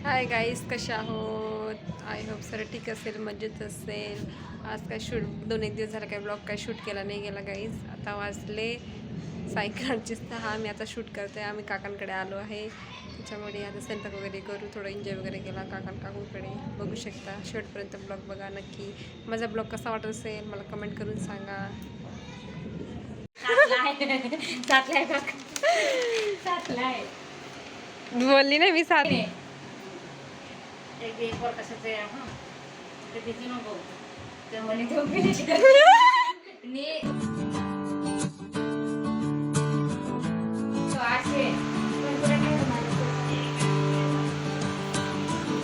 Hi guys, कशा आहोत? I hope sir ठीक असेल, मजेत असेल. आज काय शूट 2-1 दिवस झाला, काय ब्लॉग काय शूट केला नाही गेला गाईस. आता वाजले सायंकाळचे 6. मी आता शूट करते. आम्ही काकांकडे आलो आहे, त्याच्यामुळे आता स्वयंपाक वगैरे करू, थोडं एन्जॉय वगैरे केला काकांकडे. बघू शकता, शेवटपर्यंत ब्लॉग बघा नक्की. माझा ब्लॉग कसा वाटत असेल मला कमेंट करून सांगा. बोलली नाही मी साथ.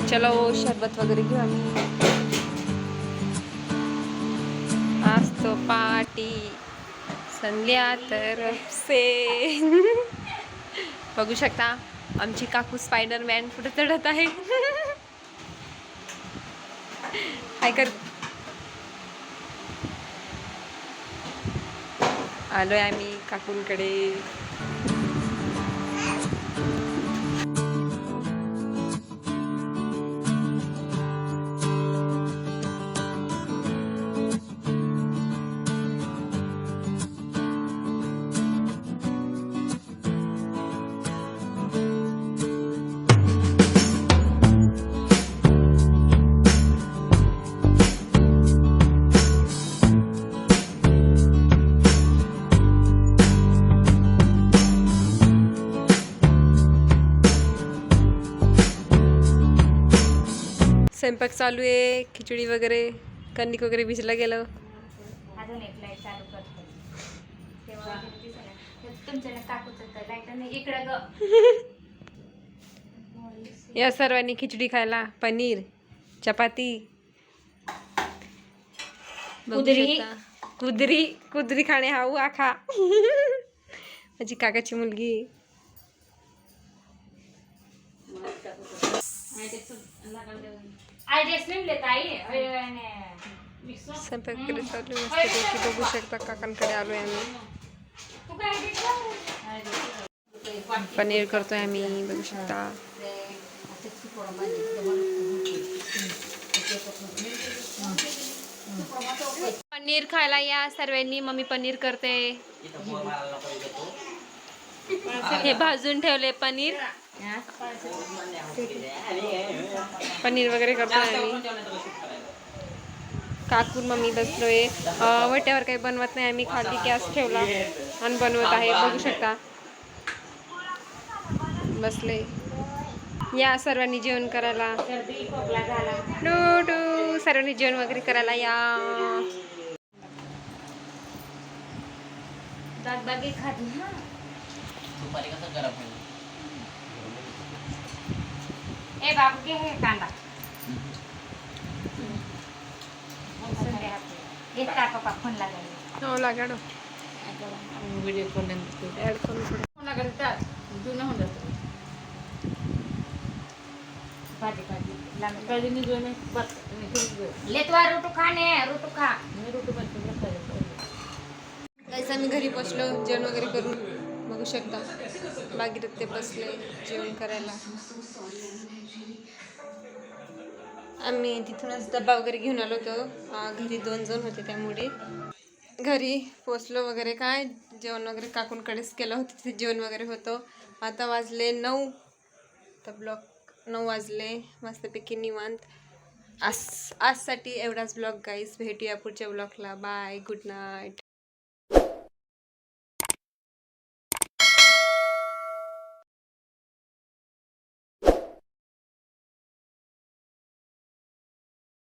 चलो शरबत वगैरे घेऊ आम्ही. आज तो पार्टी संध्या तरफ से. बघू शकता आमची काकू स्पायडरमॅन पुढे चढत आहे. काय कर आलोय आम्ही काकूंकडे. स्वयंपाक चालू आहे, खिचडी वगैरे, कणिक वगैरे भिजला गेलं. अजून एक लाईट चालू करतो तेव्हा तुमच्या काकूचं लाईट नाही इकडं ग. या सर्वांनी खिचडी खायला, पनीर, चपाती. कुदरी. कुदरी कुदरी खाणे हाऊ आखा. माझी काकाची मुलगी. स्वयंपाक वगैरे चालू मस्त बघू शकता. काकांकडे आलोय आम्ही. पनीर करतोय आम्ही, बघू शकता. पनीर खायला या सर्वांनी. मम्मी पनीर करते. हे भाजून ठेवले पनीर. पनीर वगैरे करतोय आम्ही. काकून मम्मी बसलोय. वट्यावर काही बनवत नाही आम्ही, खाली गॅस ठेवला आणि बनवत आहे. बघू शकता बसले. या सर्वांनी जेवण करायला. डू सर्वांनी जेवण वगैरे करायला या. बागी खाती हा. ए बाबू घे हे कांदा. एक टाका का फोन लागेल. हो लागाडो. व्हिडिओ कॉल ऍड करून फोन लागेल त्यात जुनं होऊन जातं. भाजी भाजी भाजी नि जोने बस लेतवा रोटू खा ने रोटू खा. मी रोटी बनवते. गाईस आम्ही घरी पोचलो जेवण वगैरे करून. बघू शकता भागीरथ ते बसले जेवण करायला. आम्ही तिथूनच डबा वगैरे घेऊन आलो होतो. घरी 2 जण होते त्यामुळे घरी पोचलो वगैरे. काय जेवण वगैरे काकूंकडेच केलं होतं, तिथे जेवण वगैरे होतं. आता वाजले 9. तर ब्लॉग 9 वाजले. मस्तपैकी निवांत. आजसाठी एवढाच ब्लॉग गाईस. भेटूया पुढच्या ब्लॉगला. Bye, good night.